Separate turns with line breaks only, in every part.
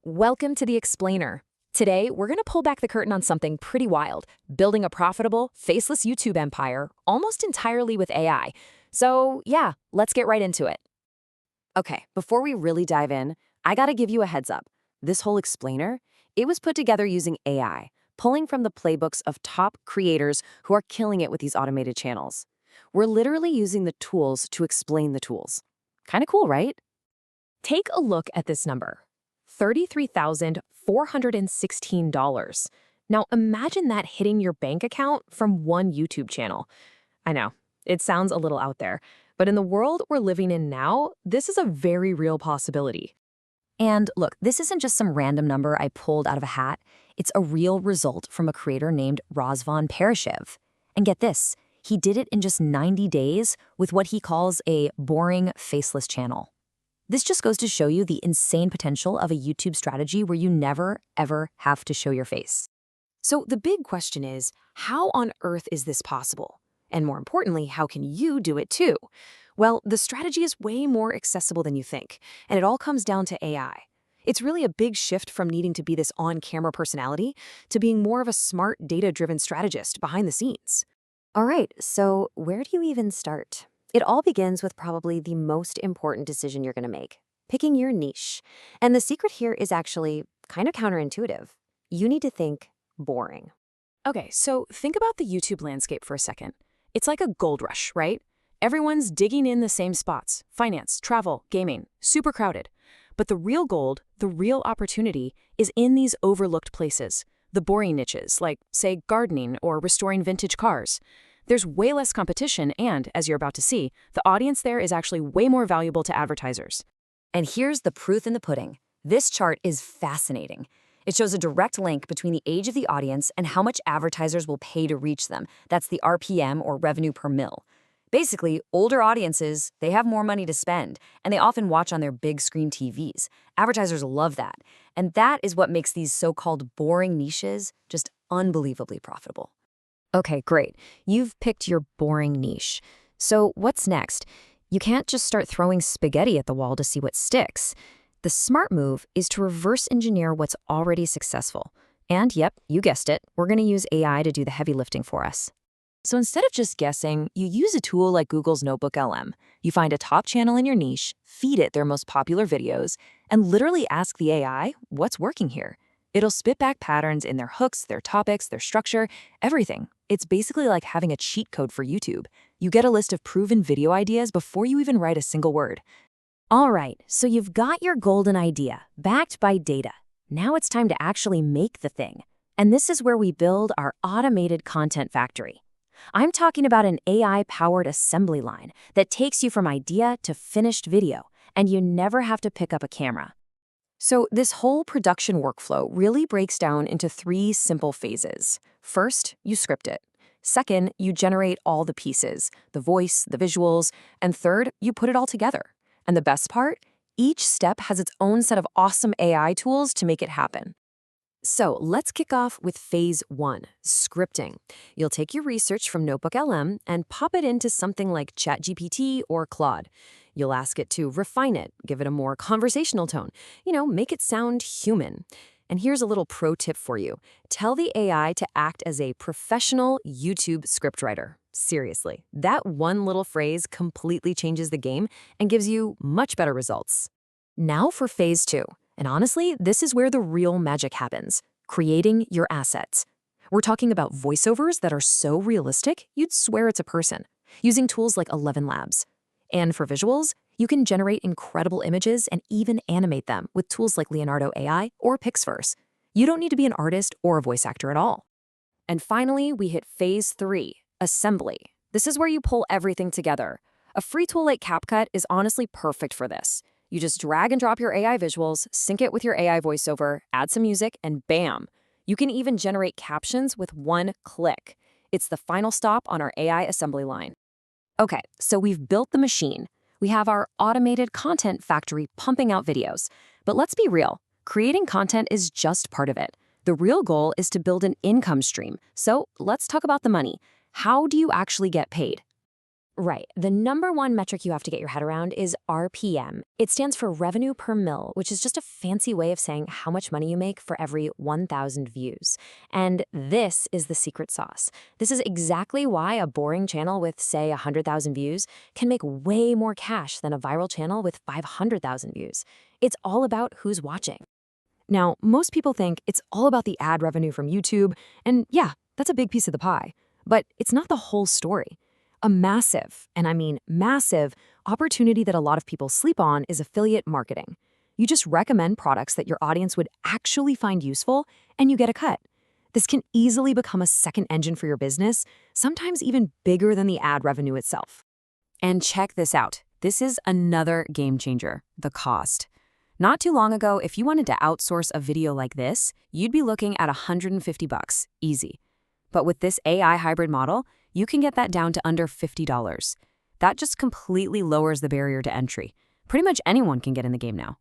Welcome to The Explainer. Today, we're going to pull back the curtain on something pretty wild, building a profitable, faceless YouTube empire almost entirely with AI. So, yeah, let's get right into it. Okay, before we really dive in, I gotta give you a heads up. This whole explainer, it was put together using AI, pulling from the playbooks of top creators who are killing it with these automated channels. We're literally using the tools to explain the tools. Kinda cool, right? Take a look at this number. $33,416. Now imagine that hitting your bank account from one YouTube channel. I know, it sounds a little out there, but in the world we're living in now, this is a very real possibility. And look, this isn't just some random number I pulled out of a hat. It's a real result from a creator named Razvan Parashiv. And get this, he did it in just 90 days with what he calls a boring, faceless channel. This just goes to show you the insane potential of a YouTube strategy where you never, ever have to show your face. So the big question is, how on earth is this possible? And more importantly, how can you do it too? Well, the strategy is way more accessible than you think, and it all comes down to AI. It's really a big shift from needing to be this on-camera personality to being more of a smart, data-driven strategist behind the scenes. All right, so where do you even start? It all begins with probably the most important decision you're going to make, picking your niche. And the secret here is actually kind of counterintuitive. You need to think boring. Okay, so think about the YouTube landscape for a second. It's like a gold rush, right? Everyone's digging in the same spots: finance, travel, gaming, super crowded. But the real gold, the real opportunity, is in these overlooked places, the boring niches, like, say, gardening or restoring vintage cars. There's way less competition and, as you're about to see, the audience there is actually way more valuable to advertisers. And here's the proof in the pudding. This chart is fascinating. It shows a direct link between the age of the audience and how much advertisers will pay to reach them. That's the RPM, or revenue per mil. Basically, older audiences, they have more money to spend, and they often watch on their big screen TVs. Advertisers love that. And that is what makes these so-called boring niches just unbelievably profitable. Okay, great. You've picked your boring niche. So what's next? You can't just start throwing spaghetti at the wall to see what sticks. The smart move is to reverse engineer what's already successful. And yep, you guessed it, we're going to use AI to do the heavy lifting for us. So instead of just guessing, you use a tool like Google's Notebook LM. You find a top channel in your niche, feed it their most popular videos, and literally ask the AI, what's working here? It'll spit back patterns in their hooks, their topics, their structure, everything. It's basically like having a cheat code for YouTube. You get a list of proven video ideas before you even write a single word. All right, so you've got your golden idea, backed by data. Now it's time to actually make the thing. And this is where we build our automated content factory. I'm talking about an AI-powered assembly line that takes you from idea to finished video, and you never have to pick up a camera. So this whole production workflow really breaks down into 3 simple phases. First, you script it. Second, you generate all the pieces, the voice, the visuals, and third, you put it all together. And the best part? Each step has its own set of awesome AI tools to make it happen. So let's kick off with phase 1, scripting. You'll take your research from Notebook LM and pop it into something like ChatGPT or Claude. You'll ask it to refine it, give it a more conversational tone, make it sound human. And here's a little pro tip for you. Tell the AI to act as a professional YouTube scriptwriter. Seriously, that one little phrase completely changes the game and gives you much better results. Now for phase 2. And honestly, this is where the real magic happens, creating your assets. We're talking about voiceovers that are so realistic, you'd swear it's a person, using tools like 11 Labs. And for visuals, you can generate incredible images and even animate them with tools like Leonardo AI or Pixverse. You don't need to be an artist or a voice actor at all. And finally, we hit phase 3, assembly. This is where you pull everything together. A free tool like CapCut is honestly perfect for this. You just drag and drop your AI visuals, sync it with your AI voiceover, add some music, and bam! You can even generate captions with one click. It's the final stop on our AI assembly line. Okay, so we've built the machine. We have our automated content factory pumping out videos. But let's be real, creating content is just part of it. The real goal is to build an income stream. So let's talk about the money. How do you actually get paid?
Right. The number one metric you have to get your head around is RPM. It stands for revenue per mil, which is just a fancy way of saying how much money you make for every 1,000 views. And this is the secret sauce. This is exactly why a boring channel with, say, 100,000 views can make way more cash than a viral channel with 500,000 views. It's all about who's watching. Now, most people think it's all about the ad revenue from YouTube, and yeah, that's a big piece of the pie. But it's not the whole story. A massive, and I mean massive, opportunity that a lot of people sleep on is affiliate marketing. You just recommend products that your audience would actually find useful, and you get a cut. This can easily become a second engine for your business, sometimes even bigger than the ad revenue itself.
And check this out. This is another game changer, the cost. Not too long ago, if you wanted to outsource a video like this, you'd be looking at $150, easy. But with this AI hybrid model, you can get that down to under $50. That just completely lowers the barrier to entry. Pretty much anyone can get in the game now.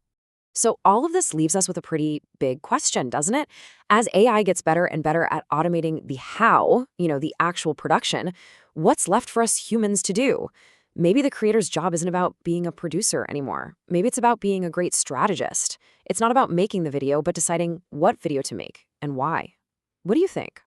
So all of this leaves us with a pretty big question, doesn't it? As AI gets better and better at automating the how, the actual production, what's left for us humans to do? Maybe the creator's job isn't about being a producer anymore. Maybe it's about being a great strategist. It's not about making the video, but deciding what video to make and why. What do you think?